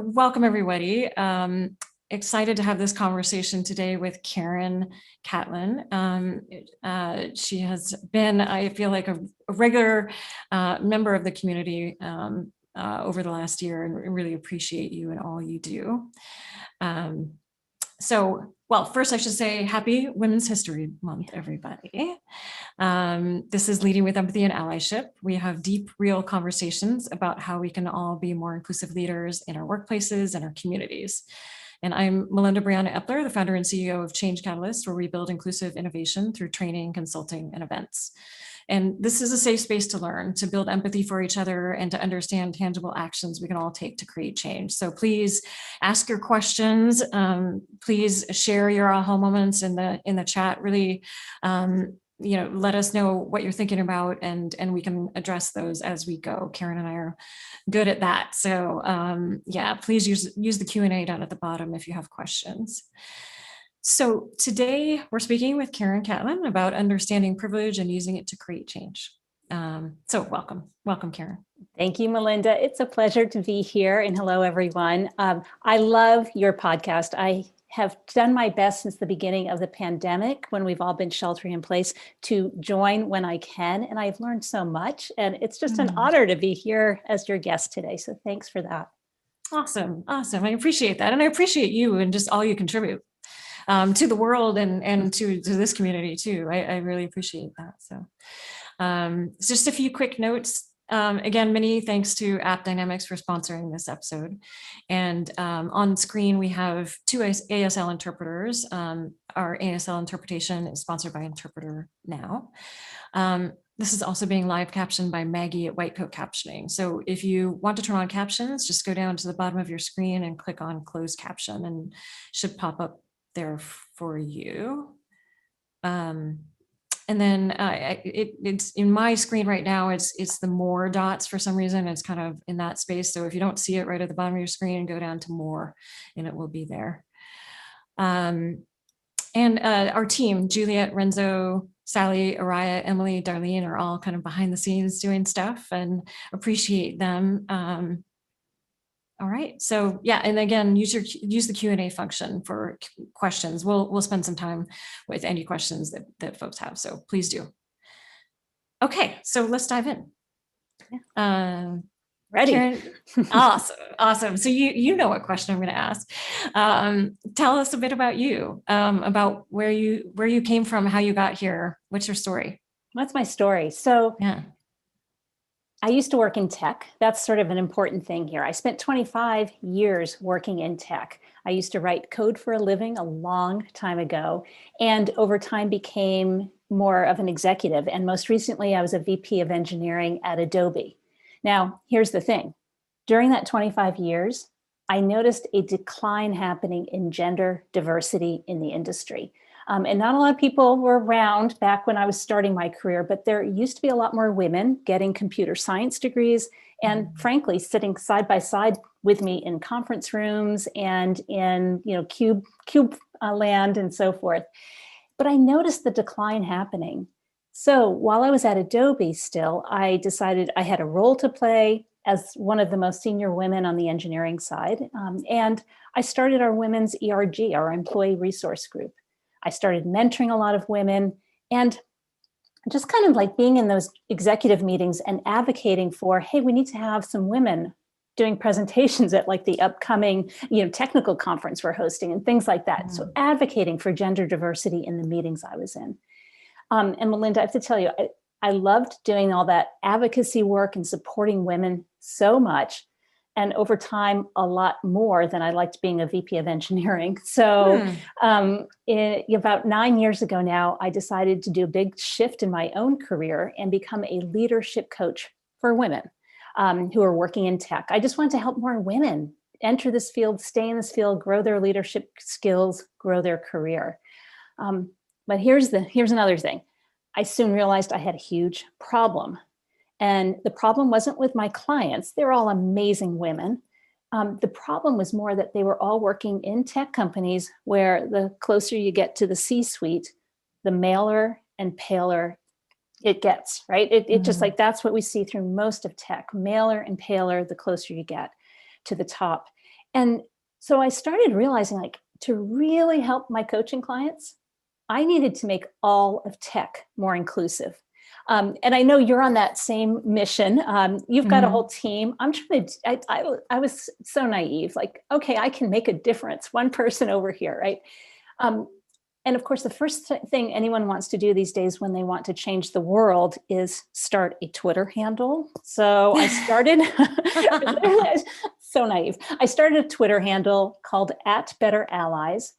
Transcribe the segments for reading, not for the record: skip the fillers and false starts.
Welcome, everybody. Excited to have this conversation today with Karen Catlin. She has been, I feel like, a regular member of the community over the last year, and really appreciate you and all you do. Well, first I should say Happy Women's History Month, everybody. This is Leading with Empathy and Allyship. We have deep, real conversations about how we can all be more inclusive leaders in our workplaces and our communities. And I'm Melinda Briana Epler, the founder and CEO of Change Catalyst, where we build inclusive innovation through training, consulting, and events. And this is a safe space to learn, to build empathy for each other, and to understand tangible actions we can all take to create change. So please ask your questions. Please share your aha moments in the chat. Really, let us know what you're thinking about, and we can address those as we go. Karen and I are good at that. So please use the Q&A down at the bottom if you have questions. So today we're speaking with Karen Catlin about understanding privilege and using it to create change. So welcome, Karen. Thank you, Melinda. It's a pleasure to be here, and hello, everyone. I love your podcast. I have done my best since the beginning of the pandemic, when we've all been sheltering in place, to join when I can, and I've learned so much, and it's just an honor to be here as your guest today. So thanks for that. Awesome. I appreciate that, and I appreciate you and just all you contribute to the world and to this community too. I really appreciate that. So just a few quick notes. Again, many thanks to App Dynamics for sponsoring this episode. And on screen, we have two ASL interpreters. Our ASL interpretation is sponsored by Interpreter Now. This is also being live captioned by Maggie at White Coat Captioning. So if you want to turn on captions, just go down to the bottom of your screen and click on Close Caption, and it should pop up there for you. And then it's in my screen right now, it's the more dots for some reason. It's kind of in that space. So if you don't see it right at the bottom of your screen, go down to more and it will be there. And our team, Juliette, Renzo, Sally, Ariyah, Emilie, Darlene, are all kind of behind the scenes doing stuff, and appreciate them. All right, so yeah, and again, use the Q&A function for questions. We'll spend some time with any questions that folks have, so please do. Okay, so let's dive in. Ready? Karen, awesome. So you know what question I'm going to ask. Tell us a bit about you, about where you came from, how you got here. What's your story? What's my story? So yeah. I used to work in tech. That's sort of an important thing here. I spent 25 years working in tech. I used to write code for a living a long time ago, and over time became more of an executive. And most recently, I was a VP of engineering at Adobe. Now, here's the thing. During that 25 years, I noticed a decline happening in gender diversity in the industry. And not a lot of people were around back when I was starting my career, but there used to be a lot more women getting computer science degrees and frankly, sitting side by side with me in conference rooms and in cube land and so forth. But I noticed the decline happening. So while I was at Adobe still, I decided I had a role to play as one of the most senior women on the engineering side. And I started our women's ERG, our employee resource group. I started mentoring a lot of women, and just kind of like being in those executive meetings and advocating for, hey, we need to have some women doing presentations at like the upcoming, technical conference we're hosting and things like that. So advocating for gender diversity in the meetings I was in. And Melinda, I have to tell you, I loved doing all that advocacy work and supporting women so much. And over time, a lot more than I liked being a VP of engineering. So about 9 years ago now, I decided to do a big shift in my own career and become a leadership coach for women who are working in tech. I just wanted to help more women enter this field, stay in this field, grow their leadership skills, grow their career. But here's another thing. I soon realized I had a huge problem. And the problem wasn't with my clients. They're all amazing women. The problem was more that they were all working in tech companies where the closer you get to the C-suite, the maler and paler it gets, right? It just like, that's what we see through most of tech, maler and paler, the closer you get to the top. And so I started realizing, like, to really help my coaching clients, I needed to make all of tech more inclusive. And I know you're on that same mission. You've got a whole team. I'm trying to, I was so naive, like, okay, I can make a difference. One person over here, right? And of course, the first thing anyone wants to do these days when they want to change the world is start a Twitter handle. So I started, so naive. I started a Twitter handle called @BetterAllies.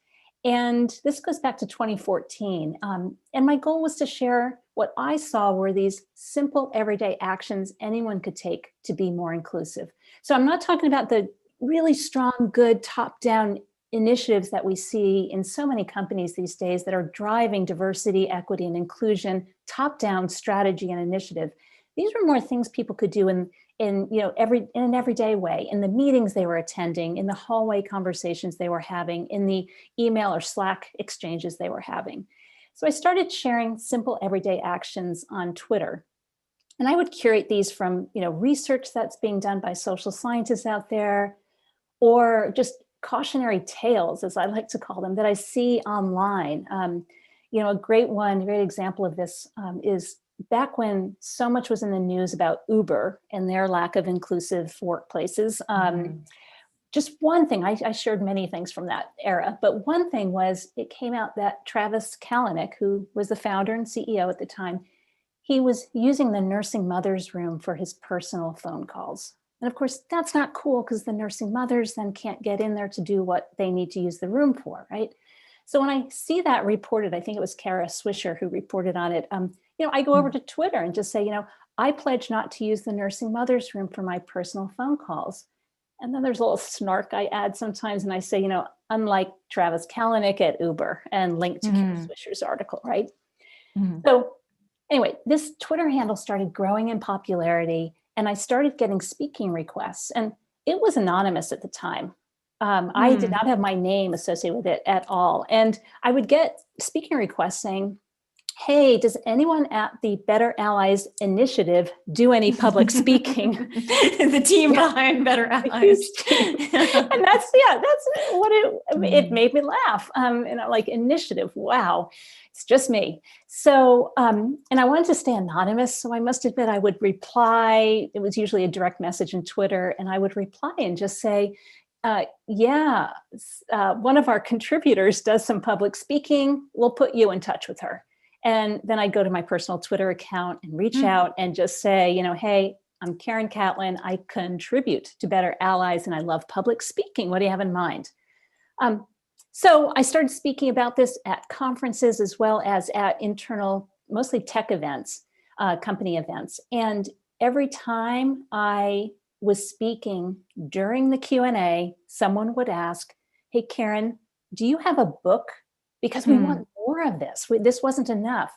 And this goes back to 2014. And my goal was to share what I saw were these simple everyday actions anyone could take to be more inclusive. So I'm not talking about the really strong, good top-down initiatives that we see in so many companies these days that are driving diversity, equity, and inclusion, top-down strategy and initiative. These were more things people could do in an everyday way, in the meetings they were attending, in the hallway conversations they were having, in the email or Slack exchanges they were having. So I started sharing simple everyday actions on Twitter. And I would curate these from research that's being done by social scientists out there, or just cautionary tales, as I like to call them, that I see online. A great example of this is back when so much was in the news about Uber and their lack of inclusive workplaces. Just one thing, I shared many things from that era, but one thing was it came out that Travis Kalanick, who was the founder and CEO at the time, he was using the nursing mother's room for his personal phone calls. And of course, that's not cool because the nursing mothers then can't get in there to do what they need to use the room for, right? So when I see that reported, I think it was Kara Swisher who reported on it, I go over to Twitter and just say, I pledge not to use the nursing mother's room for my personal phone calls. And then there's a little snark I add sometimes, and I say, unlike Travis Kalanick at Uber, and link to Kara Swisher's article, right? So anyway, this Twitter handle started growing in popularity, and I started getting speaking requests, and it was anonymous at the time. I did not have my name associated with it at all. And I would get speaking requests saying, hey, does anyone at the Better Allies initiative do any public speaking? The team behind Better Allies. And that's what it made me laugh. And I'm like, initiative, wow, it's just me. So, and I wanted to stay anonymous. So I must admit, I would reply. It was usually a direct message in Twitter. And I would reply and just say, one of our contributors does some public speaking. We'll put you in touch with her. And then I go to my personal Twitter account and reach out and just say, hey, I'm Karen Catlin. I contribute to Better Allies and I love public speaking. What do you have in mind? So I started speaking about this at conferences as well as at internal, mostly tech events, company events. And every time I was speaking during the Q&A, someone would ask, hey, Karen, do you have a book? Because we want more of this. This wasn't enough.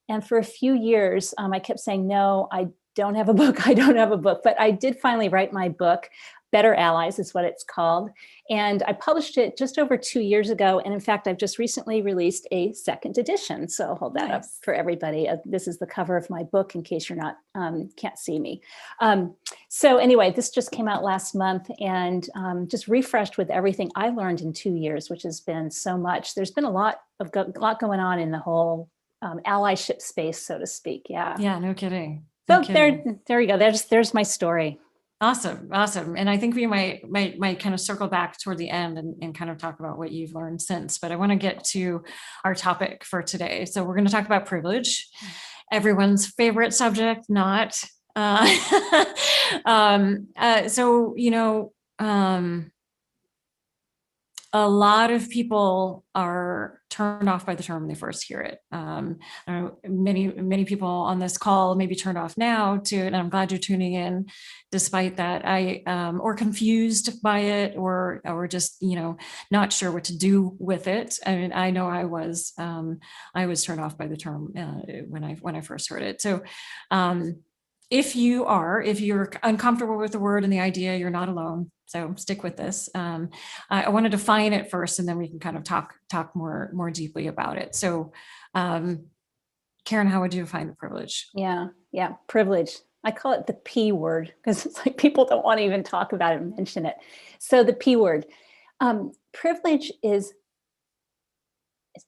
And for a few years, I kept saying, no, I don't have a book. I don't have a book. But I did finally write my book. Better Allies is what it's called. And I published it just over 2 years ago. And in fact, I've just recently released a second edition. So I'll hold that up for everybody. This is the cover of my book in case you're not, can't see me. So anyway, this just came out last month and just refreshed with everything I learned in 2 years, which has been so much. There's been a lot going on in the whole allyship space, so to speak. Yeah. Yeah, no kidding. So there you go. There's my story. Awesome. And I think we might kind of circle back toward the end and kind of talk about what you've learned since, but I want to get to our topic for today. So we're going to talk about privilege, everyone's favorite subject, not. A lot of people are turned off by the term when they first hear it. Many people on this call may be turned off now and I'm glad you're tuning in despite that. Or confused by it or just, not sure what to do with it. I mean, I know I was turned off by the term when I first heard it. So, if you're uncomfortable with the word and the idea, you're not alone. So stick with this. I want to define it first, and then we can kind of talk more deeply about it. So, Karen, how would you define the privilege? Yeah, privilege. I call it the P word because it's like people don't want to even talk about it and mention it. So the P word, privilege is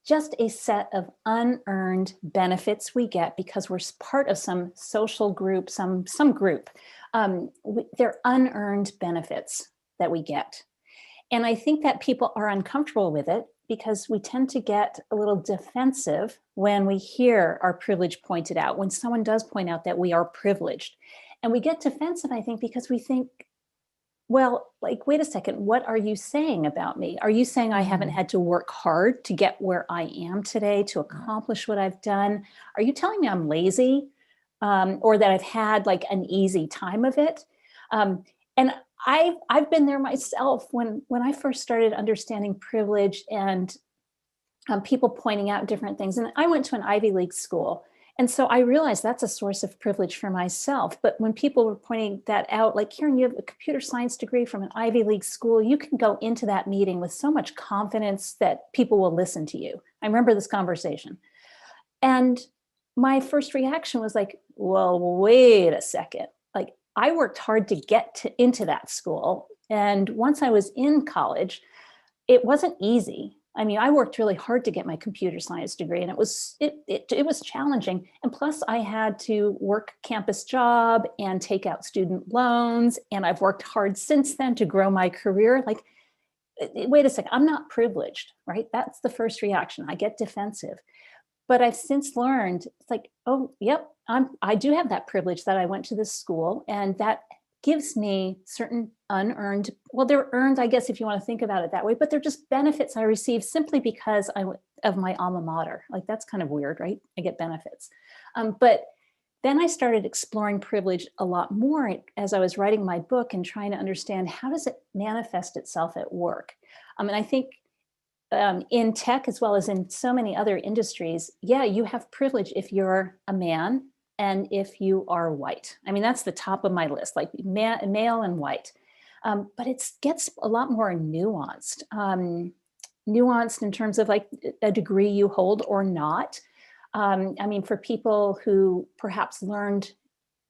just a set of unearned benefits we get because we're part of some social group, some group. They're unearned benefits that we get. And I think that people are uncomfortable with it because we tend to get a little defensive when we hear our privilege pointed out, when someone does point out that we are privileged. And we get defensive, I think, because we think, well, like, wait a second, what are you saying about me? Are you saying I haven't had to work hard to get where I am today, to accomplish what I've done? Are you telling me I'm lazy, or that I've had like an easy time of it? And I've been there myself when I first started understanding privilege and people pointing out different things. And I went to an Ivy League school. And so I realized that's a source of privilege for myself. But when people were pointing that out, like, Karen, you have a computer science degree from an Ivy League school, you can go into that meeting with so much confidence that people will listen to you. I remember this conversation. And my first reaction was like, well, wait a second. Like, I worked hard to get into that school. And once I was in college, it wasn't easy. I mean, I worked really hard to get my computer science degree, and it was challenging. And plus, I had to work campus job and take out student loans. And I've worked hard since then to grow my career. Like, wait a second, I'm not privileged, right? That's the first reaction. I get defensive. But I've since learned, it's like, oh, yep, I do have that privilege that I went to this school, and that gives me certain unearned, well, they're earned, I guess, if you want to think about it that way, but they're just benefits I receive simply because of my alma mater. Like, that's kind of weird, right? I get benefits. But then I started exploring privilege a lot more as I was writing my book and trying to understand, how does it manifest itself at work? And I think in tech, as well as in so many other industries, yeah, you have privilege if you're a man and if you are white. I mean, that's the top of my list, like male and white. But it gets a lot more nuanced. Nuanced in terms of like a degree you hold or not. I mean, for people who perhaps learned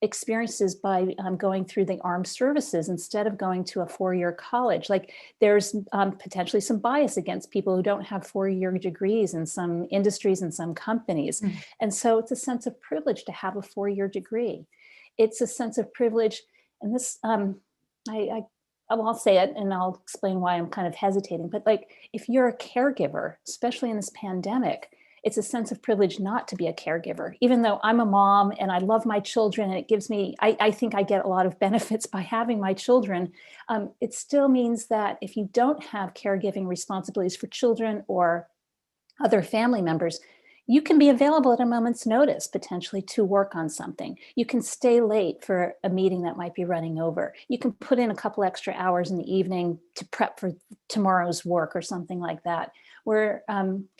experiences by going through the armed services instead of going to a 4-year college, like, there's potentially some bias against people who don't have 4-year degrees in some industries and some companies. And so it's a sense of privilege to have a 4-year degree. It's a sense of privilege. And this, I'll say it and I'll explain why I'm kind of hesitating, but like, if you're a caregiver, especially in this pandemic, it's a sense of privilege not to be a caregiver, even though I'm a mom and I love my children, and it gives me, I think I get a lot of benefits by having my children. It still means that if you don't have caregiving responsibilities for children or other family members, you can be available at a moment's notice, potentially, to work on something. You can stay late for a meeting that might be running over. You can put in a couple extra hours in the evening to prep for tomorrow's work or something like that, where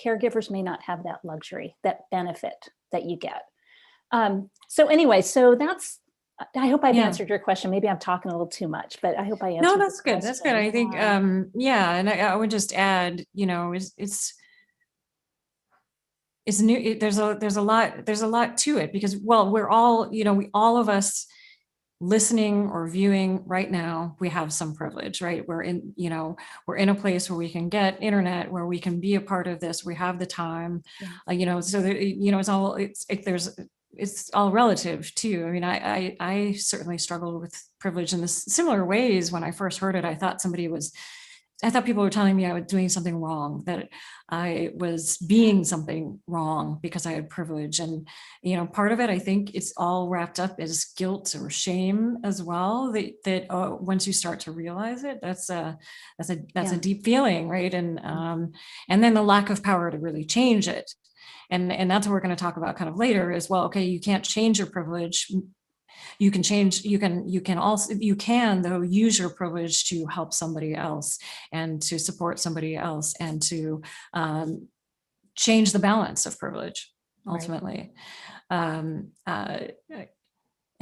caregivers may not have that luxury, that benefit that you get. So anyway, so that's, I hope I've answered your question. Maybe I'm talking a little too much, but I hope I answered. No, that's good. That's good. I think, yeah. And I would just add, you know, it's new. There's a lot to it, because, well, we're all, you know, all of us listening or viewing right now, we have some privilege, right? We're in a place where we can get internet, where we can be a part of this. We have the time, you know, so that, you know, it's all relative too. I mean, I certainly struggled with privilege in similar ways. When I first heard it, I thought people were telling me I was doing something wrong, that I was being something wrong because I had privilege. And, you know, part of it, I think it's all wrapped up as guilt or shame as well, that once you start to realize it, that's a deep feeling, right? And then the lack of power to really change it. And that's what we're going to talk about kind of later as well. Okay, you can't change your privilege. You can though use your privilege to help somebody else and to support somebody else and to change the balance of privilege ultimately. Right.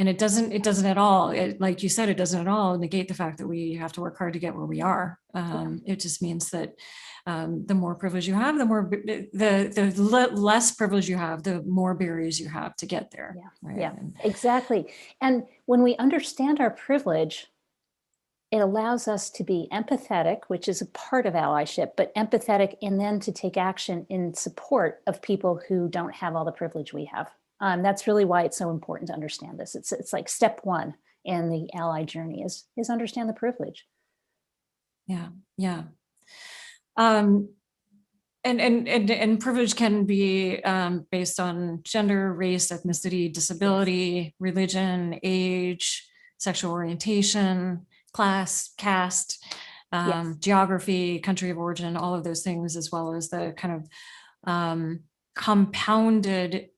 And it doesn't at all, like you said, it doesn't at all negate the fact that we have to work hard to get where we are. It just means that the more privilege you have, the less privilege you have, the more barriers you have to get there. Right? Yeah, exactly. And when we understand our privilege, it allows us to be empathetic, which is a part of allyship, but empathetic, and then to take action in support of people who don't have all the privilege we have. That's really why it's so important to understand this. It's like step one in the ally journey is understand the privilege. Yeah. And privilege can be based on gender, race, ethnicity, disability, religion, age, sexual orientation, class, caste, geography, country of origin, all of those things, as well as the kind of compounded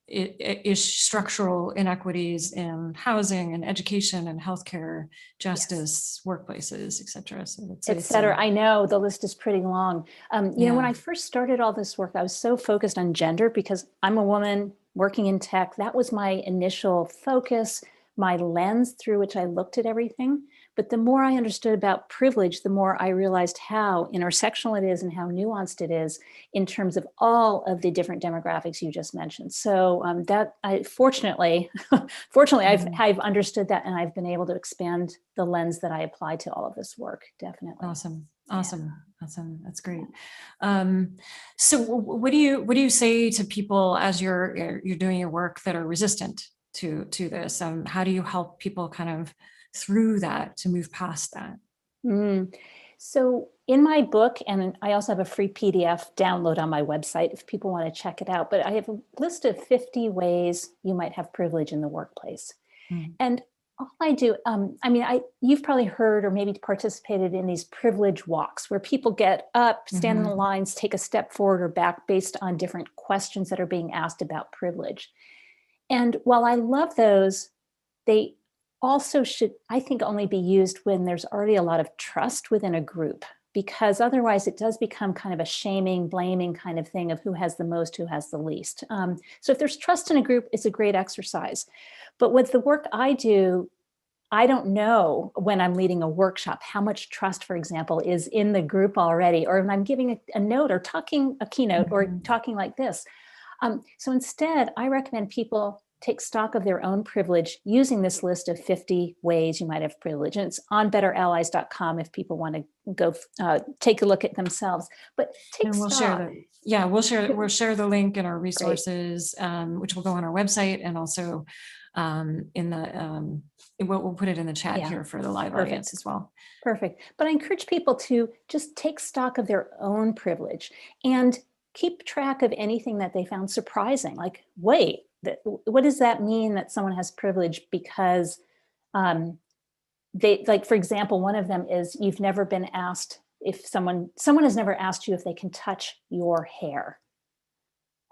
structural inequities in housing and education and healthcare, justice, workplaces, et cetera. So et cetera. I know the list is pretty long. You know, when I first started all this work, I was so focused on gender because I'm a woman working in tech. That was my initial focus, my lens through which I looked at everything. But the more I understood about privilege, the more I realized how intersectional it is and how nuanced it is in terms of all of the different demographics you just mentioned. So that fortunately, I've understood that, and I've been able to expand the lens that I apply to all of this work. Definitely. Awesome. That's great. So what do you say to people as you're doing your work that are resistant to this? How do you help people kind of through that to move past that? So in my book, and I also have a free PDF download on my website if people want to check it out, but I have a list of 50 ways you might have privilege in the workplace. And all I do, you've probably heard or maybe participated in these privilege walks where people get up, stand in the lines, take a step forward or back based on different questions that are being asked about privilege. And while I love those, they also should, I think, only be used when there's already a lot of trust within a group, because otherwise it does become kind of a shaming, blaming kind of thing of who has the most, who has the least. So if there's trust in a group, it's a great exercise. But with the work I do, I don't know when I'm leading a workshop how much trust, for example, is in the group already, or when I'm giving a note or talking a keynote or talking like this. So instead, I recommend people take stock of their own privilege using this list of 50 ways you might have privilege. And it's on betterallies.com if people want to go take a look at themselves. But take stock. We'll share the link in our resources, which will go on our website, and also we'll put it in the chat here for the live audience as well. Perfect. But I encourage people to just take stock of their own privilege and keep track of anything that they found surprising. Like, wait, what does that mean that someone has privilege? Because they, like, for example, one of them is you've never been asked if someone has never asked you if they can touch your hair.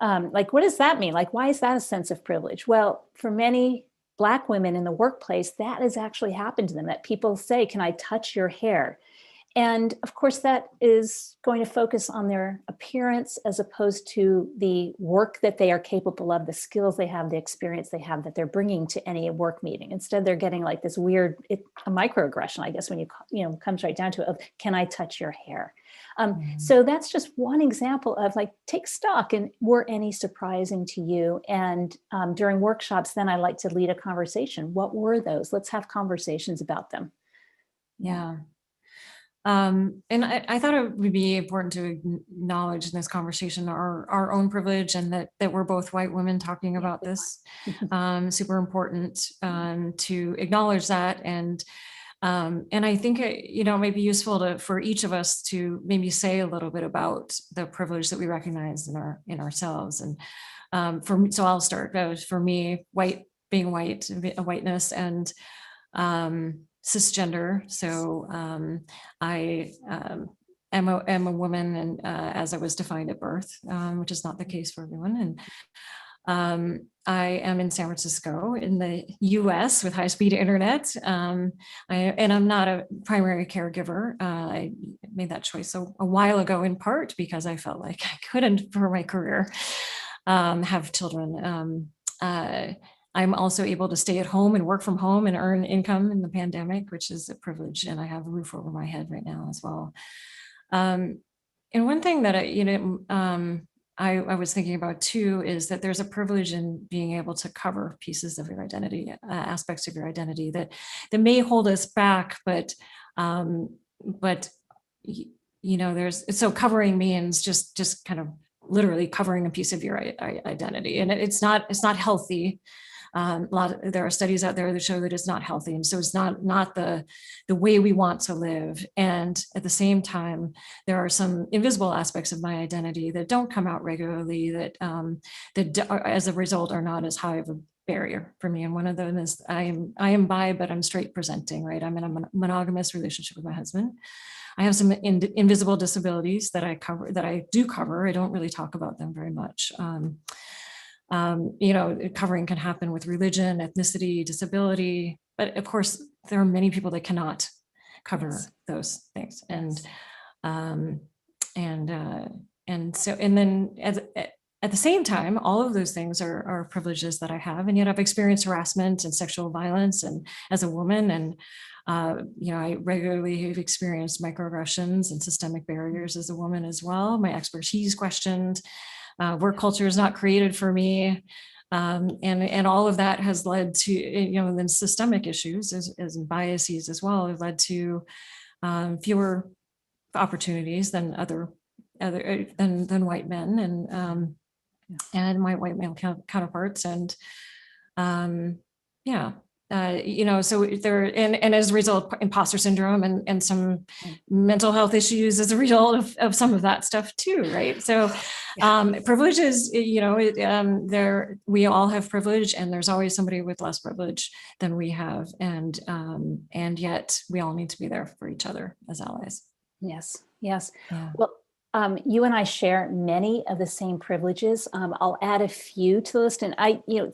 Like, what does that mean? Like, why is that a sense of privilege? Well, for many Black women in the workplace, that has actually happened to them, that people say, can I touch your hair? And of course, that is going to focus on their appearance as opposed to the work that they are capable of, the skills they have, the experience they have that they're bringing to any work meeting. Instead, they're getting like this weird, a microaggression, I guess, when comes right down to it, of, can I touch your hair? So that's just one example of, like, take stock and were any surprising to you? And during workshops, then I like to lead a conversation. What were those? Let's have conversations about them. Yeah. And I thought it would be important to acknowledge in this conversation our own privilege, and that we're both white women talking about this. Super important to acknowledge that, and I think it may be useful for each of us to maybe say a little bit about the privilege that we recognize in ourselves. And so I'll start. For me, being white, whiteness, and cisgender. So I am a woman, and as I was defined at birth, which is not the case for everyone. And I am in San Francisco in the US with high-speed internet. And I'm not a primary caregiver. I made that choice a while ago, in part because I felt like I couldn't, for my career, have children. I'm also able to stay at home and work from home and earn income in the pandemic, which is a privilege. And I have a roof over my head right now as well. And one thing that I was thinking about too is that there's a privilege in being able to cover pieces of your identity, aspects of your identity that may hold us back, but there's, so covering means just kind of literally covering a piece of your identity, and it's not healthy. There are studies out there that show that it's not healthy, and so it's not the way we want to live. And at the same time, there are some invisible aspects of my identity that don't come out regularly, that as a result are not as high of a barrier for me. And one of them is I am bi, but I'm straight presenting, right? I'm in a monogamous relationship with my husband. I have some invisible disabilities that I do cover. I don't really talk about them very much. Covering can happen with religion, ethnicity, disability, but of course there are many people that cannot cover those things. And then at the same time, all of those things are privileges that I have, and yet I've experienced harassment and sexual violence, and as a woman, and I regularly have experienced microaggressions and systemic barriers as a woman as well. My expertise questioned. Work culture is not created for me. And all of that has led to, then systemic issues as biases as well have led to fewer opportunities than than white men and my white male counterparts. And so there, and as a result, imposter syndrome and some mental health issues as a result of some of that stuff too, right? So privileges, we all have privilege, and there's always somebody with less privilege than we have, and yet we all need to be there for each other as allies. Yes. Yeah. Well, you and I share many of the same privileges. I'll add a few to the list, and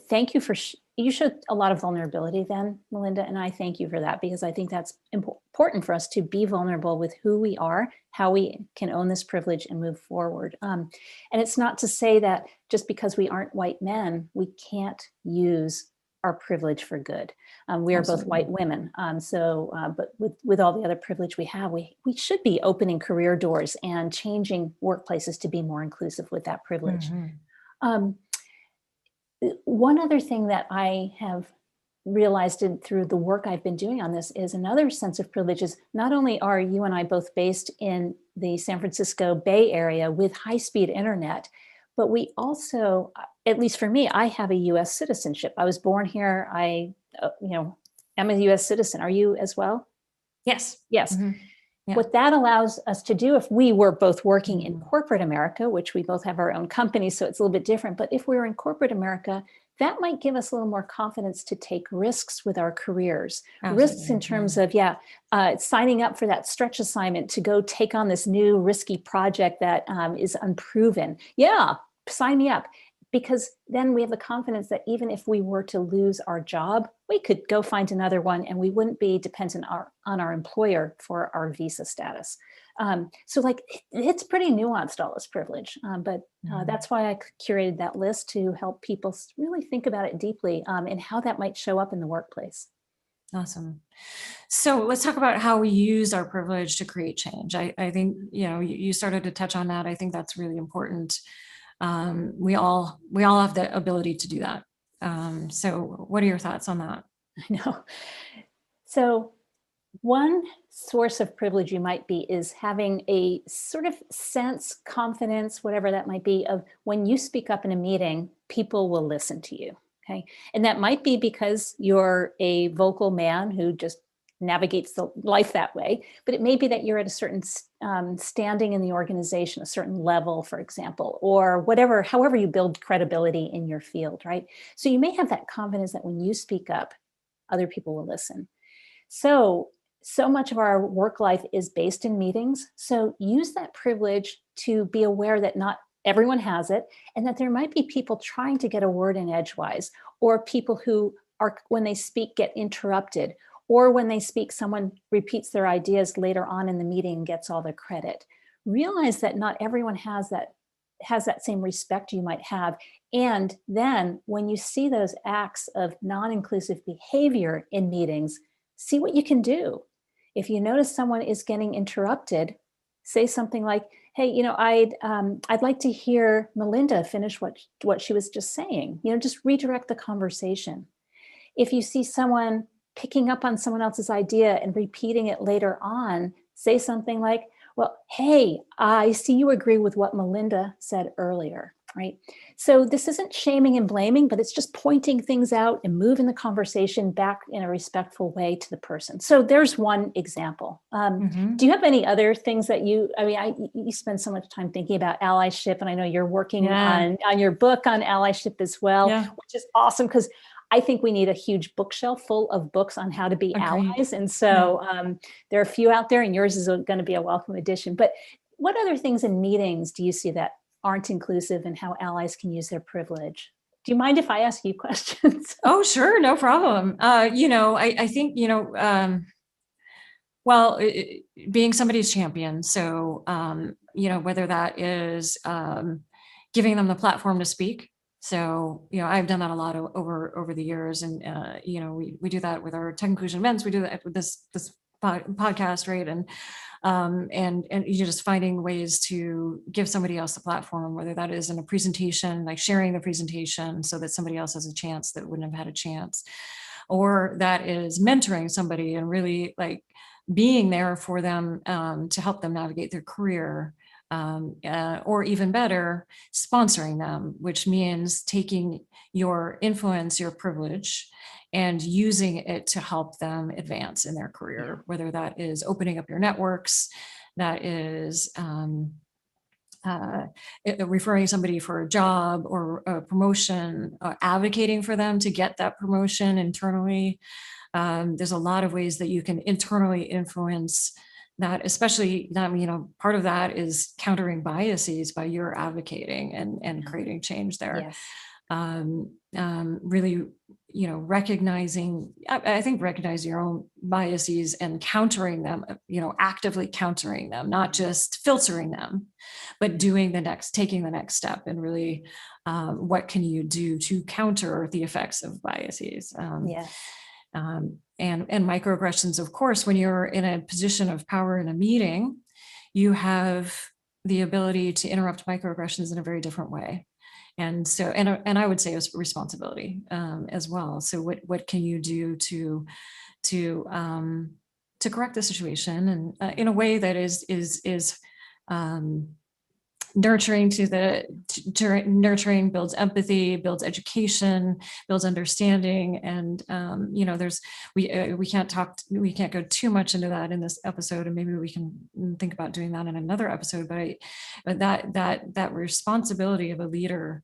thank you for. You showed a lot of vulnerability then, Melinda, and I thank you for that, because I think that's important for us to be vulnerable with who we are, how we can own this privilege and move forward. And it's not to say that just because we aren't white men, we can't use our privilege for good. We are both white women. But with all the other privilege we have, we should be opening career doors and changing workplaces to be more inclusive with that privilege. Mm-hmm. One other thing that I have realized through the work I've been doing on this is another sense of privilege is not only are you and I both based in the San Francisco Bay Area with high-speed internet, but we also, at least for me, I have a US citizenship. I was born here. I, am a US citizen. Are you as well? Yes. Mm-hmm. Yeah. What that allows us to do, if we were both working in corporate America, which we both have our own companies, so it's a little bit different, but if we were in corporate America, that might give us a little more confidence to take risks with our careers. Absolutely. Risks in terms of, signing up for that stretch assignment to go take on this new risky project that is unproven. Yeah, sign me up. Because then we have the confidence that even if we were to lose our job, we could go find another one, and we wouldn't be dependent on our employer for our visa status. So it's pretty nuanced, all this privilege. But that's why I curated that list, to help people really think about it deeply and how that might show up in the workplace. Awesome. So let's talk about how we use our privilege to create change. I think, you started to touch on that. I think that's really important. We all have the ability to do that. So what are your thoughts on that? I know. So one source of privilege you might be is having a sort of sense, confidence, whatever that might be, of when you speak up in a meeting, people will listen to you. Okay. And that might be because you're a vocal man who just navigates the life that way, but it may be that you're at a certain standing in the organization, a certain level, for example, or whatever, however you build credibility in your field, right? So you may have that confidence that when you speak up, other people will listen. So much of our work life is based in meetings. So use that privilege to be aware that not everyone has it, and that there might be people trying to get a word in edgewise, or people who are, when they speak, get interrupted, or when they speak, someone repeats their ideas later on in the meeting and gets all the credit. Realize that not everyone has that has that same respect you might have. And then when you see those acts of non-inclusive behavior in meetings, see what you can do. If you notice someone is getting interrupted, say something like, hey, I'd like to hear Melinda finish what she was just saying. Just redirect the conversation. If you see someone picking up on someone else's idea and repeating it later on, say something like, well, hey, I see you agree with what Melinda said earlier, right? So this isn't shaming and blaming, but it's just pointing things out and moving the conversation back in a respectful way to the person. So there's one example. Do you have any other things that you spend so much time thinking about allyship, and I know you're working on your book on allyship as well, which is awesome, because I think we need a huge bookshelf full of books on how to be allies. And so there are a few out there, and yours is going to be a welcome addition. But what other things in meetings do you see that aren't inclusive, and how allies can use their privilege? Do you mind if I ask you questions? Oh, sure. No problem. I think, being somebody's champion. So, whether that is giving them the platform to speak. So, I've done that a lot over the years, and we do that with our tech inclusion events. We do that with this podcast, right? And you're just finding ways to give somebody else the platform, whether that is in a presentation, like sharing the presentation so that somebody else has a chance that wouldn't have had a chance, or that is mentoring somebody and really like being there for them to help them navigate their career. Or even better, sponsoring them, which means taking your influence, your privilege, and using it to help them advance in their career, whether that is opening up your networks, that is referring somebody for a job or a promotion, advocating for them to get that promotion internally. There's a lot of ways that you can internally influence that, especially part of that is countering biases by your advocating and creating change there. Yes. Really, recognizing, I think recognizing your own biases and countering them, actively countering them, not just filtering them, but taking the next step and really, what can you do to counter the effects of biases? And microaggressions, of course, when you're in a position of power in a meeting, you have the ability to interrupt microaggressions in a very different way. And so, and I would say it's responsibility as well. So what can you do to correct the situation and in a way that is nurturing nurturing, builds empathy, builds education, builds understanding. And we can't go too much into that in this episode, and maybe we can think about doing that in another episode. But that responsibility of a leader,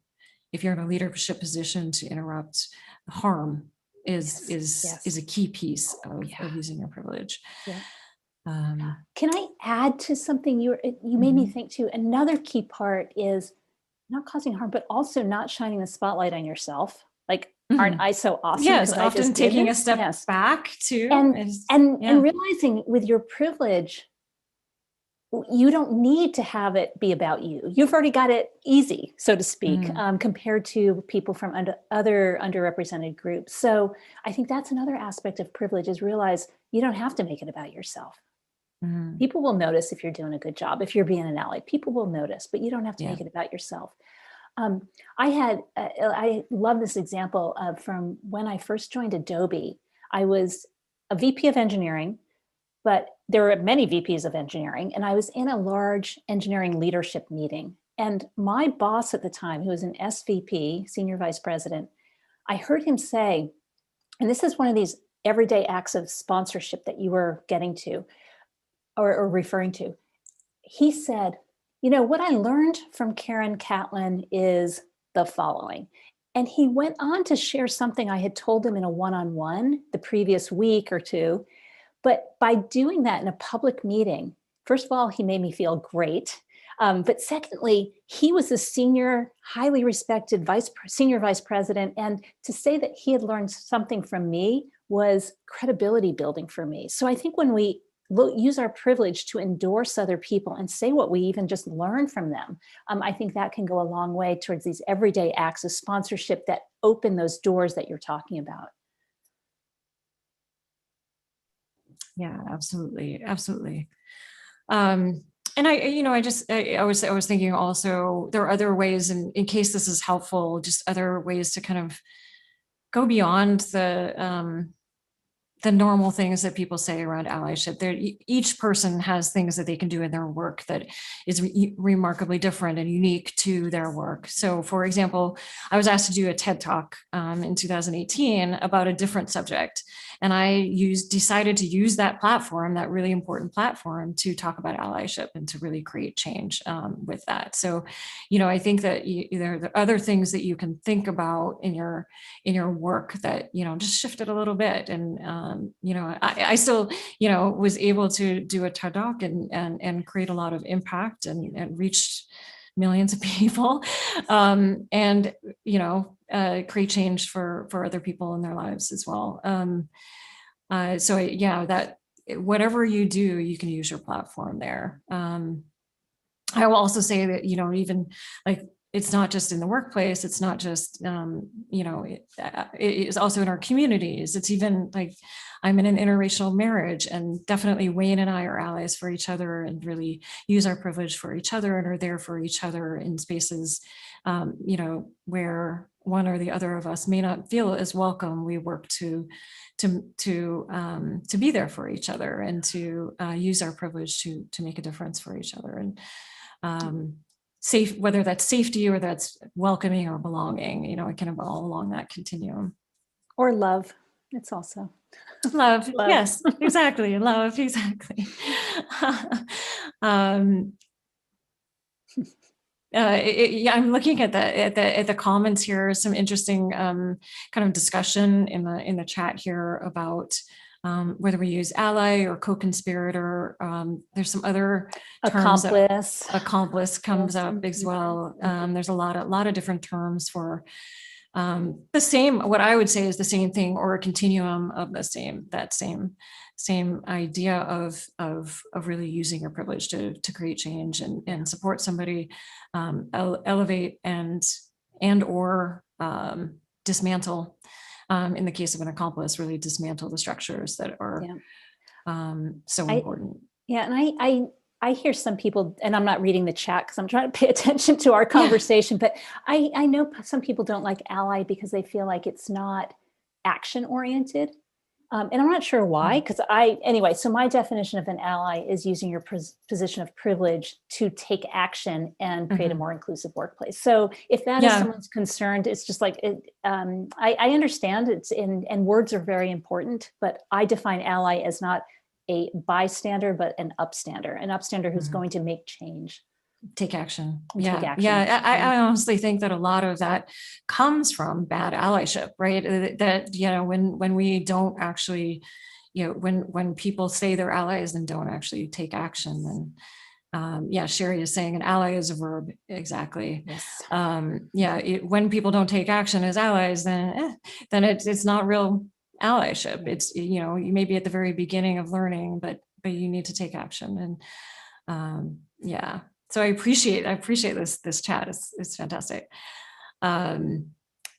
if you're in a leadership position, to interrupt harm is a key piece of using your privilege. Can I add to something you made me think too? Another key part is not causing harm, but also not shining the spotlight on yourself. Like, aren't I so awesome? Yes, often taking a step back too. And realizing with your privilege, you don't need to have it be about you. You've already got it easy, so to speak, compared to people from other underrepresented groups. So I think that's another aspect of privilege, is realize you don't have to make it about yourself. People will notice if you're doing a good job, if you're being an ally. People will notice, but you don't have to make it about yourself. I love this example from when I first joined Adobe. I was a VP of engineering, but there were many VPs of engineering, and I was in a large engineering leadership meeting. And my boss at the time, who was an SVP, senior vice president, I heard him say, and this is one of these everyday acts of sponsorship that you were getting to or referring to. He said, what I learned from Karen Catlin is the following. And he went on to share something I had told him in a one-on-one the previous week or two. But by doing that in a public meeting, first of all, he made me feel great. But secondly, he was a senior, highly respected senior vice president. And to say that he had learned something from me was credibility building for me. So I think when we use our privilege to endorse other people and say what we even just learn from them. I think that can go a long way towards these everyday acts of sponsorship that open those doors that you're talking about. Yeah, absolutely. Absolutely. And I was thinking also, there are other ways, in case this is helpful, just other ways to kind of go beyond the normal things that people say around allyship. Each person has things that they can do in their work that is remarkably different and unique to their work. So for example, I was asked to do a TED Talk in 2018 about a different subject. And I decided to use that platform, that really important platform, to talk about allyship and to really create change with that. So, I think that there are other things that you can think about in your work that, just shift it a little bit. And, I still, was able to do a TED Talk and create a lot of impact and reach millions of people, and create change for other people in their lives as well. So yeah, that whatever you do, you can use your platform there. I will also say that, even like, it's not just in the workplace. It's not just, it is also in our communities. It's even like, I'm in an interracial marriage, and definitely Wayne and I are allies for each other and really use our privilege for each other and are there for each other in spaces, where one or the other of us may not feel as welcome. We work to be there for each other and to use our privilege to make a difference for each other. And safe, whether that's safety or that's welcoming or belonging, it can evolve all along that continuum. Or love. It's also love. Yes, exactly. Love, exactly. I'm looking at the comments here. Some interesting kind of discussion in the chat here about whether we use ally or co-conspirator. There's some other terms. Accomplice comes up as well. There's a lot of different terms for the same, what I would say is the same thing, or a continuum of that same idea of really using your privilege to create change and support somebody, elevate and or dismantle. In the case of an accomplice, really dismantle the structures that are so important. And I hear some people, and I'm not reading the chat because I'm trying to pay attention to our conversation, but I know some people don't like ally because they feel like it's not action oriented. And I'm not sure why, because so my definition of an ally is using your position of privilege to take action and create a more inclusive workplace. So if that is someone's concerned, it's just like, I understand and words are very important, but I define ally as not a bystander, but an upstander who's going to make change. Take action. I honestly think that a lot of that comes from bad allyship, right? That, when we don't actually, when people say they're allies and don't actually take action, then Sherry is saying an ally is a verb. Exactly. Yes. When people don't take action as allies, then it's not real allyship. It's, you may be at the very beginning of learning, but you need to take action. And so I appreciate this chat. It's fantastic.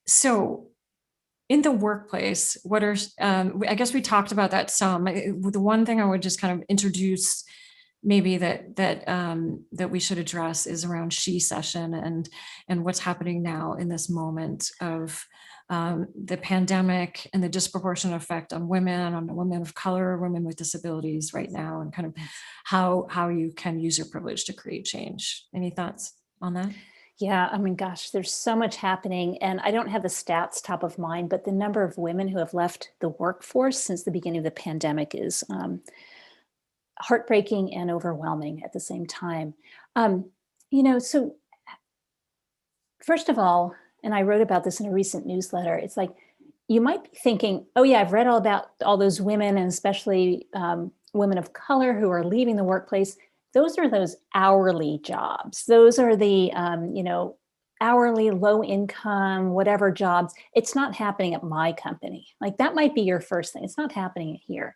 So in the workplace, what are, I guess we talked about that some. The one thing I would just kind of introduce maybe that we should address is around she session and what's happening now in this moment of the pandemic and the disproportionate effect on women of color, women with disabilities right now, and kind of how you can use your privilege to create change. Any thoughts on that? Yeah, I mean, gosh, there's so much happening, and I don't have the stats top of mind, but the number of women who have left the workforce since the beginning of the pandemic is heartbreaking and overwhelming at the same time. So first of all, and I wrote about this in a recent newsletter, it's like, you might be thinking, oh yeah, I've read all about all those women, and especially women of color who are leaving the workplace. Those are those hourly jobs. Those are the, hourly, low income, whatever jobs. It's not happening at my company. Like, that might be your first thing. It's not happening here.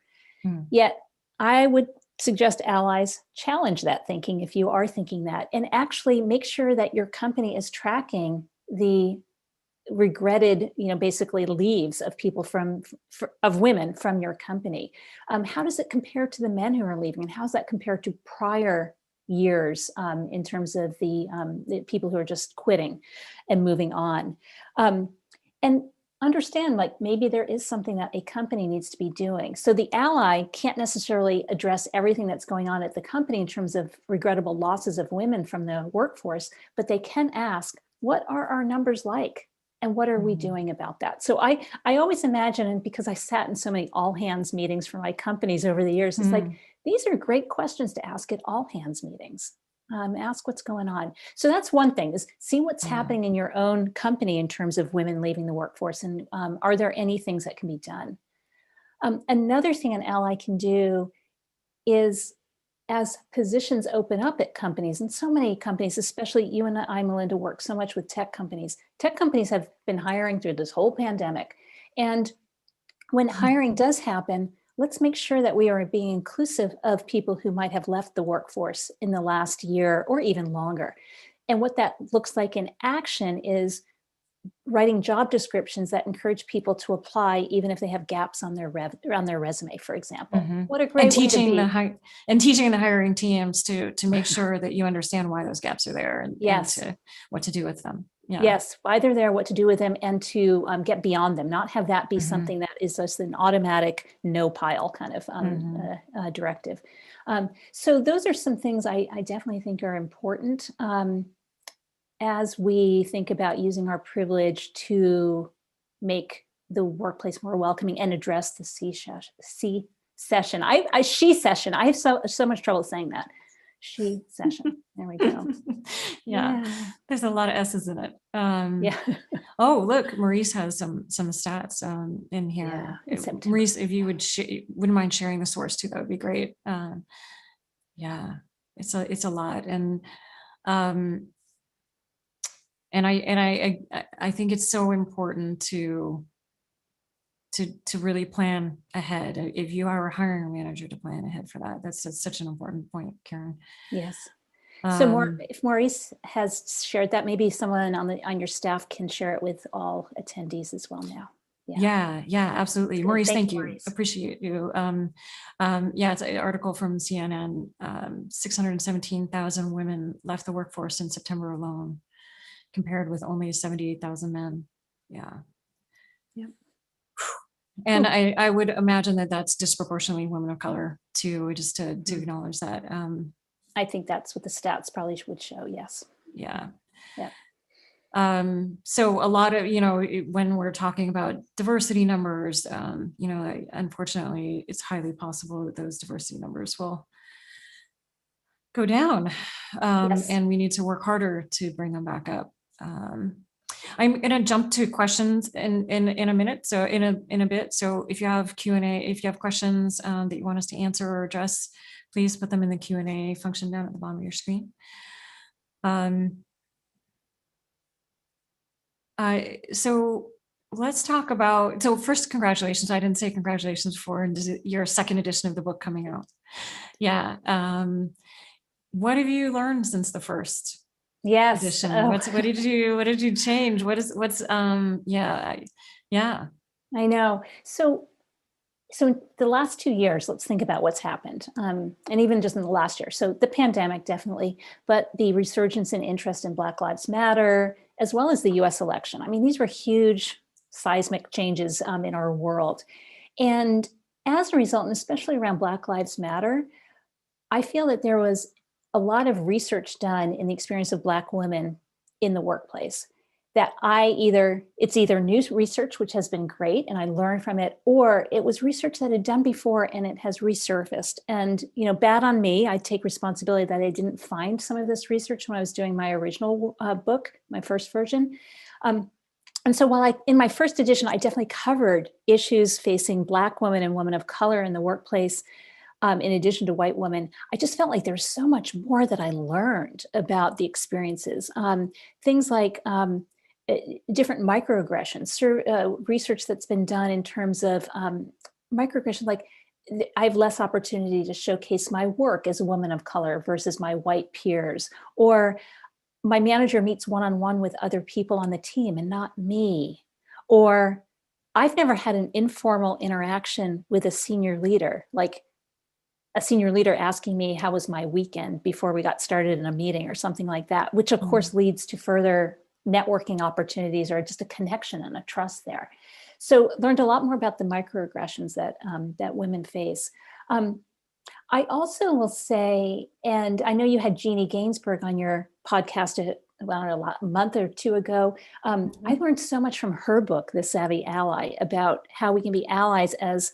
Yet I would suggest allies challenge that thinking if you are thinking that, and actually make sure that your company is tracking the regretted, basically leaves of people of women from your company. How does it compare to the men who are leaving, and how does that compare to prior years in terms of the people who are just quitting and moving on? And understand, like, maybe there is something that a company needs to be doing. So the ally can't necessarily address everything that's going on at the company in terms of regrettable losses of women from the workforce, but they can ask, what are our numbers like? And what are we doing about that? So I always imagine, and because I sat in so many all hands meetings for my companies over the years, it's like, these are great questions to ask at all hands meetings. Ask what's going on. So that's one thing, is see what's happening in your own company in terms of women leaving the workforce. And are there any things that can be done? Another thing an ally can do is, as positions open up at companies, and so many companies, especially you and I, Melinda, work so much with tech companies. Tech companies have been hiring through this whole pandemic. And when hiring does happen, let's make sure that we are being inclusive of people who might have left the workforce in the last year or even longer. And what that looks like in action is writing job descriptions that encourage people to apply, even if they have gaps on their resume, for example. What a great way to be. And teaching the hiring teams to make sure that you understand why those gaps are there, and what to do with them. Yeah. Yes, why they're there, what to do with them, and to get beyond them, not have that be something that is just an automatic no pile kind of directive. So those are some things I definitely think are important as we think about using our privilege to make the workplace more welcoming and address the she session. She session. I have so much trouble saying that. She session. There we go. Yeah. There's a lot of S's in it. Oh, look, Maurice has some stats in here. Maurice, if you wouldn't mind sharing the source too, that would be great. It's a lot, and I think it's so important to really plan ahead. If you are a hiring manager, to plan ahead for that. That's such an important point, Karen. Yes. So if Maurice has shared that, maybe someone on your staff can share it with all attendees as well now. Yeah, absolutely. Maurice, thank you. Maurice. Appreciate you. It's an article from CNN. 617,000 women left the workforce in September alone, compared with only 78,000 men. Yeah. Yep. And I would imagine that that's disproportionately women of color too, just to acknowledge that. I think that's what the stats probably would show. Yes. Yeah. Yeah. So a lot of, when we're talking about diversity numbers, unfortunately, it's highly possible that those diversity numbers will go down, and we need to work harder to bring them back up. I'm going to jump to questions in a minute. So in a bit. So if you have Q&A, if you have questions that you want us to answer or address, please put them in the Q&A function down at the bottom of your screen. So let's talk about, so first, congratulations. I didn't say congratulations before, your second edition of the book coming out. Yeah. What have you learned since the first edition? What did you change? I know. So the last 2 years, let's think about what's happened. And even just in the last year. So the pandemic, definitely, but the resurgence in interest in Black Lives Matter, as well as the US election. I mean, these were huge seismic changes in our world. And as a result, and especially around Black Lives Matter, I feel that there was a lot of research done in the experience of Black women in the workplace that it's either new research, which has been great, and I learned from it, or it was research that had done before and it has resurfaced. And, bad on me, I take responsibility that I didn't find some of this research when I was doing my original book, my first version. And so while in my first edition, I definitely covered issues facing Black women and women of color in the workplace, in addition to white women, I just felt like there's so much more that I learned about the experiences. Things like different microaggressions, research that's been done in terms of microaggressions, like I have less opportunity to showcase my work as a woman of color versus my white peers, or my manager meets one-on-one with other people on the team and not me, or I've never had an informal interaction with a senior leader, like a senior leader asking me how was my weekend before we got started in a meeting or something like that, which of course leads to further networking opportunities or just a connection and a trust there. So learned a lot more about the microaggressions that that women face. I also will say, and I know you had Jeannie Gainsbourg on your podcast a month or two ago. I learned so much from her book, The Savvy Ally, about how we can be allies as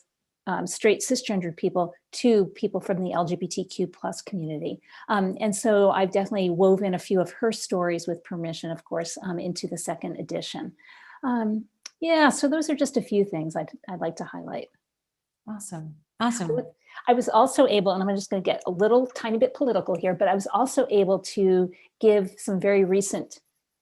straight cisgendered people to people from the LGBTQ plus community. And so I've definitely woven a few of her stories, with permission, of course, into the second edition. Yeah, so those are just a few things I'd like to highlight. Awesome. Awesome. I was also able, and I'm just going to get a little tiny bit political here, but I was also able to give some very recent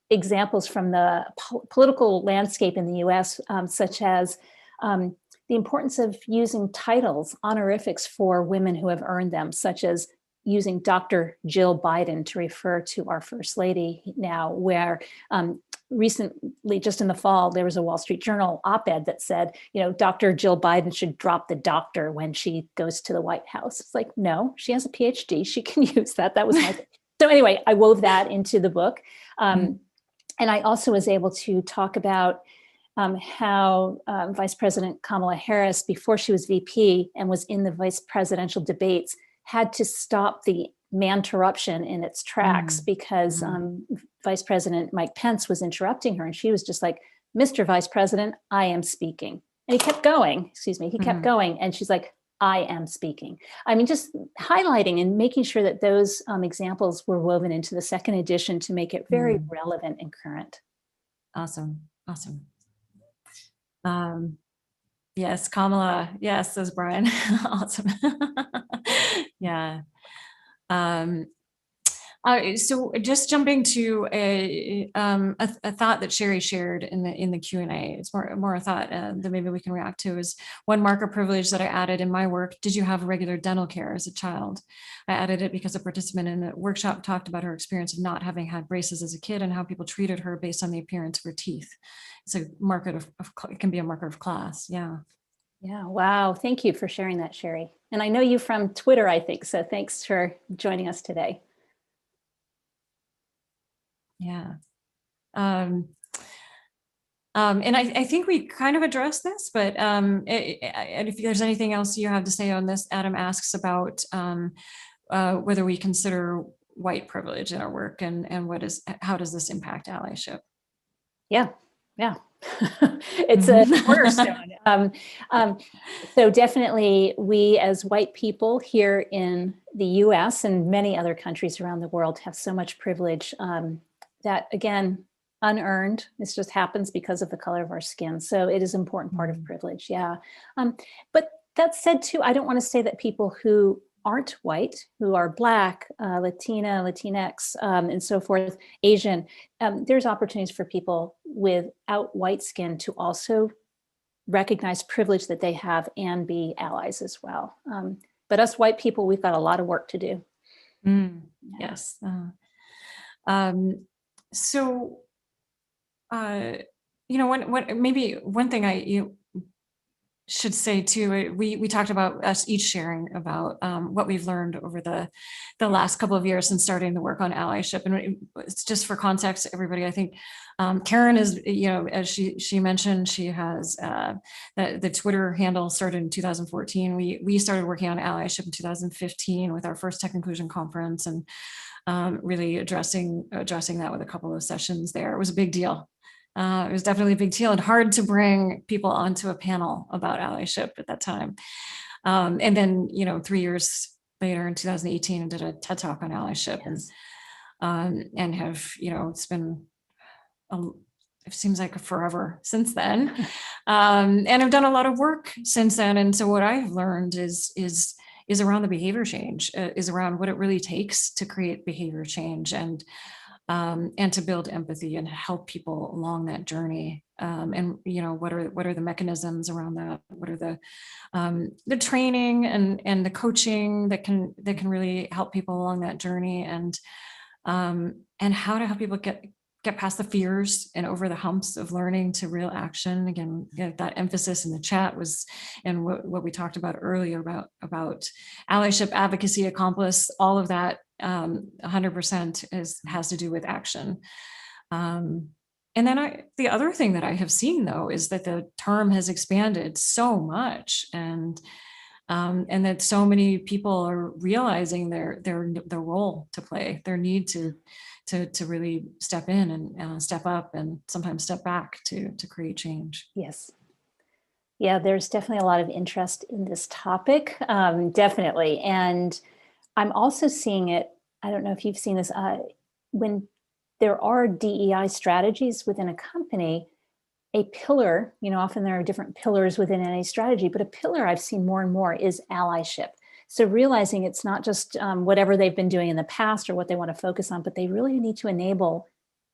examples from the political landscape in the US, such as the importance of using titles, honorifics for women who have earned them, such as using Dr. Jill Biden to refer to our First Lady now, where recently, just in the fall, there was a Wall Street Journal op-ed that said, Dr. Jill Biden should drop the doctor when she goes to the White House. It's like, no, she has a PhD. She can use that. That was my thing. So anyway, I wove that into the book. And I also was able to talk about how Vice President Kamala Harris, before she was VP and was in the vice presidential debates, had to stop the man-interruption in its tracks because Vice President Mike Pence was interrupting her, and she was just like, "Mr. Vice President, I am speaking." And he kept going, he kept going. And she's like, "I am speaking." I mean, just highlighting and making sure that those examples were woven into the second edition to make it very relevant and current. Awesome. Awesome. Yes, Kamala. Yes, says Brian. Awesome. Yeah. So just jumping to a thought that Sherry shared in the Q&A. It's more a thought that maybe we can react to. Is one marker privilege that I added in my work. Did you have regular dental care as a child? I added it because a participant in the workshop talked about her experience of not having had braces as a kid and how people treated her based on the appearance of her teeth. It's a marker it can be a marker of class. Yeah. Yeah. Wow. Thank you for sharing that, Sherry. And I know you from Twitter, I think. So thanks for joining us today. Yeah. And I think we kind of addressed this, but and if there's anything else you have to say on this, Adam asks about whether we consider white privilege in our work and how does this impact allyship? Yeah. It's a cornerstone. So definitely we as white people here in the US and many other countries around the world have so much privilege that, again, unearned. This just happens because of the color of our skin. So it is an important part of privilege. Yeah. But that said too, I don't want to say that people who aren't white, who are Black, Latina, Latinx, and so forth, Asian, there's opportunities for people without white skin to also recognize privilege that they have and be allies as well. But us white people, we've got a lot of work to do. Yes. So, maybe one thing you should say too, we talked about us each sharing about what we've learned over the last couple of years since starting the work on allyship. And it's just for context, everybody, I think Karen is, as she mentioned, she has the Twitter handle started in 2014. We started working on allyship in 2015 with our first Tech Inclusion conference and really addressing that with a couple of sessions there. It was a big deal. It was definitely a big deal and hard to bring people onto a panel about allyship at that time. And then, 3 years later in 2018, I did a TED Talk on allyship. Yes. And have, it's been, it seems like forever since then. And I've done a lot of work since then. And so what I've learned is around the behavior change, is around what it really takes to create behavior change. And and to build empathy and help people along that journey. And what are the mechanisms around that? What are the training and the coaching that can really help people along that journey, and how to help people get past the fears and over the humps of learning to real action. Again, that emphasis in the chat was, and what we talked about earlier about allyship, advocacy, accomplice, all of that 100% has to do with action. And then the other thing that I have seen, though, is that the term has expanded so much, and that so many people are realizing their role to play, their need to really step in and step up, and sometimes step back to create change. Yes. Yeah, there's definitely a lot of interest in this topic, definitely. And I'm also seeing it, I don't know if you've seen this, when there are DEI strategies within a company, a pillar, often there are different pillars within any strategy, but a pillar I've seen more and more is allyship. So realizing it's not just whatever they've been doing in the past or what they want to focus on, but they really need to enable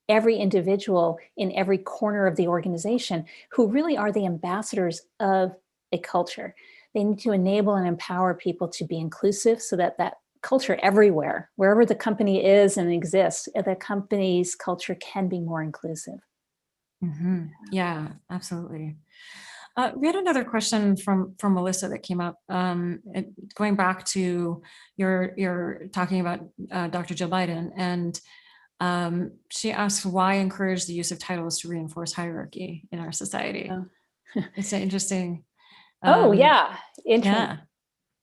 every individual in every corner of the organization who really are the ambassadors of a culture. They need to enable and empower people to be inclusive so that culture everywhere, wherever the company is and exists, the company's culture can be more inclusive. Mm-hmm. Yeah, absolutely. We had another question from Melissa that came up, going back to your talking about Dr. Jill Biden, and she asked, why encourage the use of titles to reinforce hierarchy in our society? Oh. It's interesting. Yeah. Interesting. Yeah.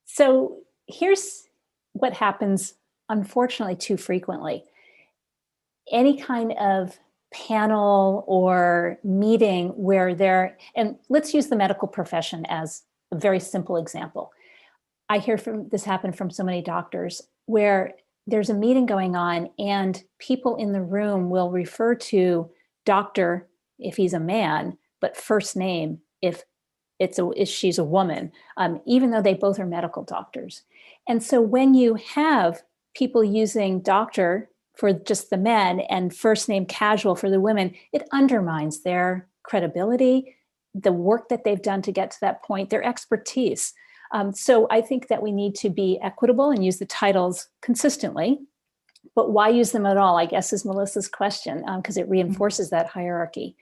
So here's what happens, unfortunately, too frequently. Any kind of panel or meeting where and let's use the medical profession as a very simple example. I hear this happen from so many doctors where there's a meeting going on and people in the room will refer to doctor if he's a man, but first name if she's a woman, even though they both are medical doctors. And so when you have people using doctor for just the men and first name casual for the women, it undermines their credibility, the work that they've done to get to that point, their expertise. So I think that we need to be equitable and use the titles consistently. But why use them at all, I guess, is Melissa's question, because it reinforces that hierarchy.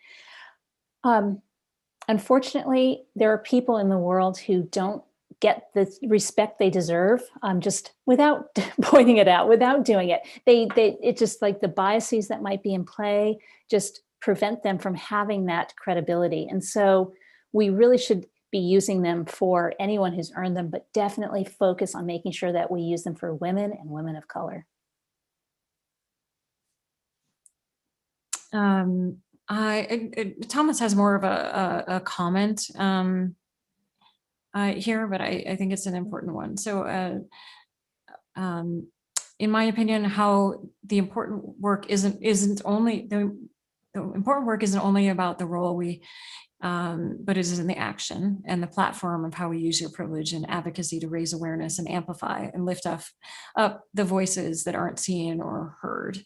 Unfortunately, there are people in the world who don't get the respect they deserve, just without pointing it out, without doing it. It's just like the biases that might be in play just prevent them from having that credibility. And so we really should be using them for anyone who's earned them, but definitely focus on making sure that we use them for women and women of color. Thomas has more of a comment here, but I think it's an important one. So in my opinion, how the important work isn't only the important work isn't only about the role but it is in the action and the platform of how we use your privilege and advocacy to raise awareness and amplify and lift up the voices that aren't seen or heard.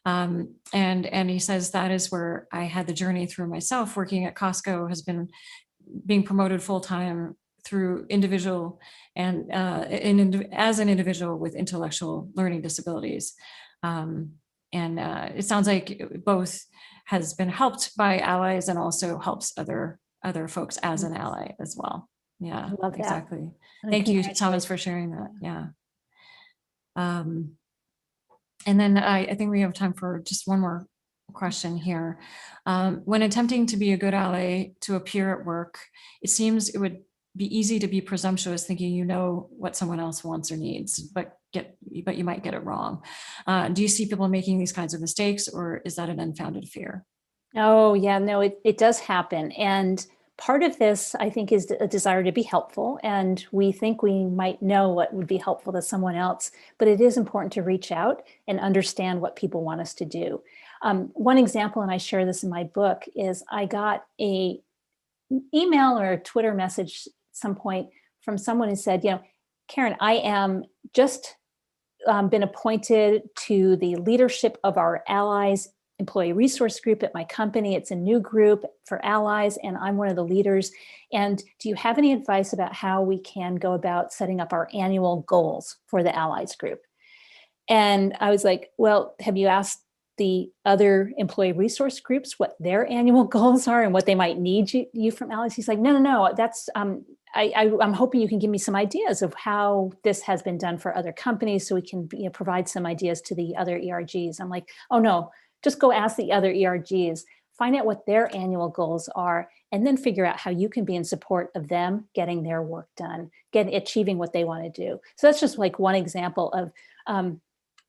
And he says that is where I had the journey through myself. Working at Costco has been being promoted full-time through individual and as an individual with intellectual learning disabilities. And it sounds like both has been helped by allies and also helps other folks as an ally as well. Yeah, I love that. Exactly. Thank you, Thomas, for sharing that. Yeah. And then I think we have time for just one more question here. When attempting to be a good ally to a peer at work, it seems it would be easy to be presumptuous, thinking you know what someone else wants or needs, but you might get it wrong. Do you see people making these kinds of mistakes, or is that an unfounded fear? Oh, yeah, no, it does happen. And part of this, I think, is a desire to be helpful. And we think we might know what would be helpful to someone else, but it is important to reach out and understand what people want us to do. One example, and I share this in my book, is I got an email or a Twitter message at some point from someone who said, Karen, I am just been appointed to the leadership of our allies employee resource group at my company. It's a new group for allies, and I'm one of the leaders. And do you have any advice about how we can go about setting up our annual goals for the allies group? And I was like, well, have you asked the other employee resource groups what their annual goals are and what they might need you from allies? He's like, no, that's, I'm hoping you can give me some ideas of how this has been done for other companies so we can provide some ideas to the other ERGs. I'm like, oh no, just go ask the other ERGs, find out what their annual goals are, and then figure out how you can be in support of them getting their work done, achieving what they want to do. So that's just like one example of,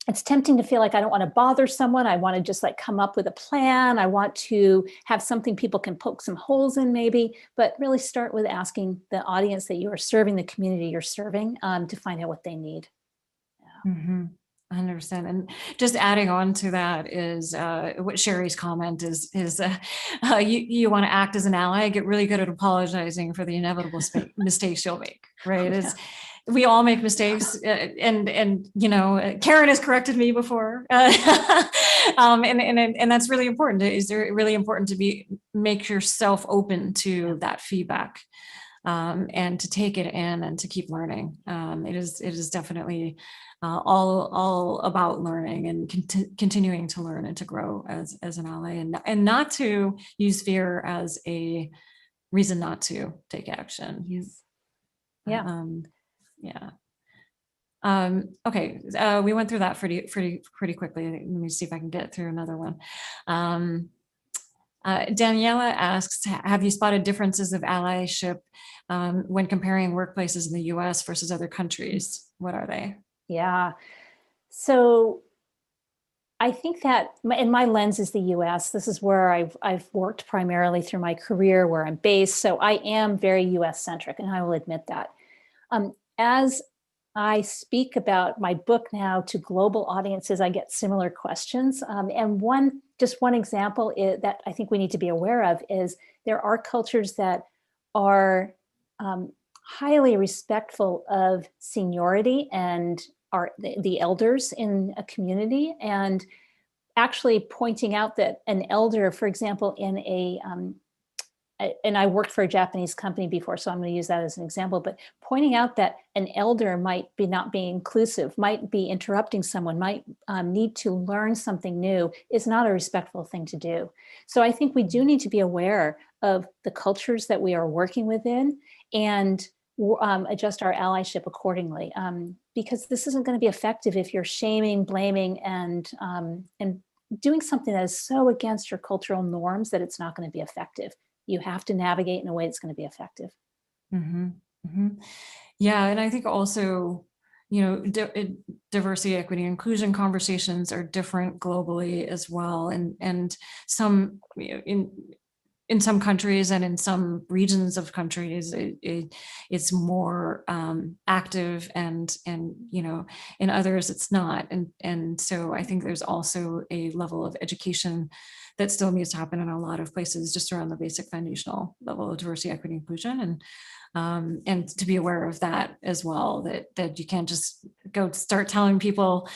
it's tempting to feel like I don't want to bother someone. I want to just like come up with a plan. I want to have something people can poke some holes in maybe, but really start with asking the audience that you are serving, the community you're serving, to find out what they need. Yeah. Mm-hmm. 100%. And just adding on to that is what Sherry's comment is you want to act as an ally, get really good at apologizing for the inevitable mistakes you'll make, right? Yeah. We all make mistakes, and Karen has corrected me before, and that's really important. It's really important to make yourself open to that feedback, and to take it in and to keep learning. It is definitely all about learning and continuing to learn and to grow as an ally, and not to use fear as a reason not to take action. Yeah. Okay. We went through that pretty quickly. Let me see if I can get through another one. Daniela asks, have you spotted differences of allyship when comparing workplaces in the US versus other countries? What are they? Yeah. So I think that, and my lens is the US. This is where I've worked primarily through my career, where I'm based. So I am very US centric, and I will admit that. As I speak about my book now to global audiences, I get similar questions. And one example that I think we need to be aware of is there are cultures that are highly respectful of seniority and the elders in a community, and actually pointing out that an elder, for example, and I worked for a Japanese company before, so I'm going to use that as an example, but pointing out that an elder might be not being inclusive, might be interrupting someone, might need to learn something new is not a respectful thing to do. So I think we do need to be aware of the cultures that we are working within and adjust our allyship accordingly, because this isn't going to be effective if you're shaming, blaming, and doing something that is so against your cultural norms that it's not going to be effective. You have to navigate in a way that's going to be effective. Mm-hmm. Mm-hmm. Yeah. And I think also, diversity, equity, inclusion conversations are different globally as well. And some, in some countries and in some regions of countries, it's more active, and in others it's not. And so I think there's also a level of education that still needs to happen in a lot of places, just around the basic foundational level of diversity, equity, inclusion, and to be aware of that as well, that you can't just go start telling people,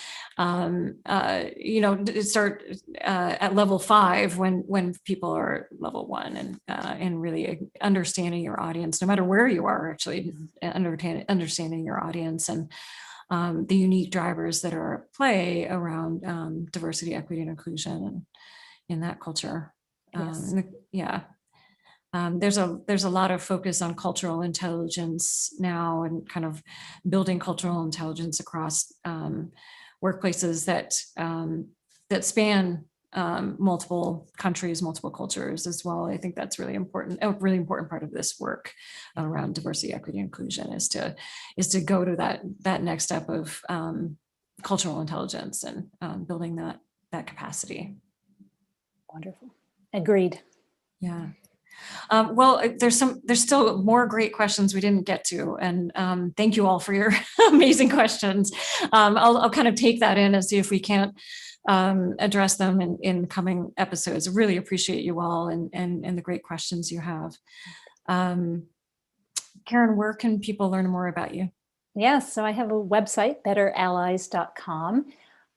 start at level 5 when people are level 1, and really understanding your audience, no matter where you are, actually understanding your audience and the unique drivers that are at play around diversity, equity, and inclusion, and in that culture. Yes. There's a lot of focus on cultural intelligence now, and kind of building cultural intelligence across workplaces that span multiple countries, multiple cultures as well. I think that's really important. A really important part of this work around diversity, equity, inclusion is to go to that next step of cultural intelligence and building that capacity. Wonderful. Agreed. Yeah. Well, there's still more great questions we didn't get to, and thank you all for your amazing questions. I'll kind of take that in and see if we can't address them in coming episodes. I really appreciate you all and the great questions you have. Karen, where can people learn more about you? Yes, so I have a website, betterallies.com.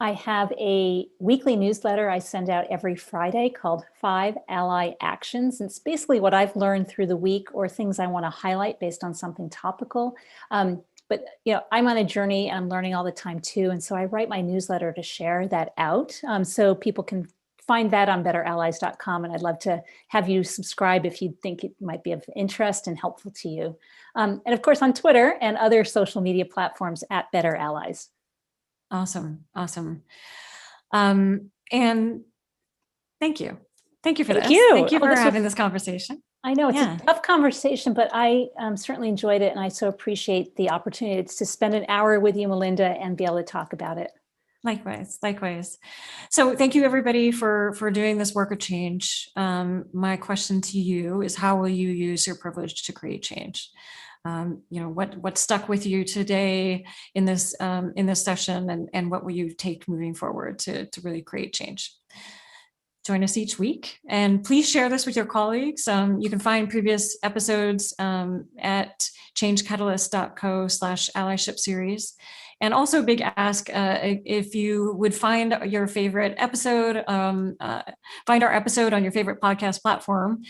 I have a weekly newsletter I send out every Friday called 5 Ally Actions. It's basically what I've learned through the week or things I want to highlight based on something topical. But I'm on a journey and I'm learning all the time too. And so I write my newsletter to share that out so people can find that on betterallies.com. And I'd love to have you subscribe if you think it might be of interest and helpful to you. And of course, on Twitter and other social media platforms at Better Allies. Awesome. Awesome. And thank you. Thank you for this. Thank you for having this conversation. I know it's a tough conversation, but I certainly enjoyed it. And I so appreciate the opportunity to spend an hour with you, Melinda, and be able to talk about it. Likewise, likewise. So thank you everybody for doing this work of change. My question to you is, how will you use your privilege to create change? What stuck with you today in this session, and what will you take moving forward to really create change? Join us each week, and please share this with your colleagues. You can find previous episodes at changecatalyst.co/allyship series. And also a big ask, if you would find your favorite episode, find our episode on your favorite podcast platform.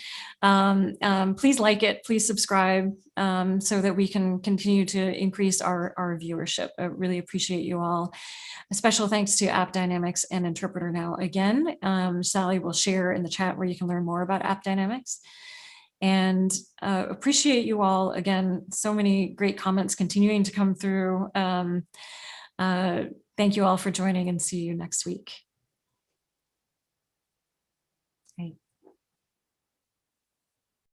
Please like it, please subscribe, so that we can continue to increase our viewership. I really appreciate you all. A special thanks to App Dynamics and Interpreter Now again. Sally will share in the chat where you can learn more about App Dynamics. And appreciate you all again. So many great comments continuing to come through. Thank you all for joining, and see you next week. Great.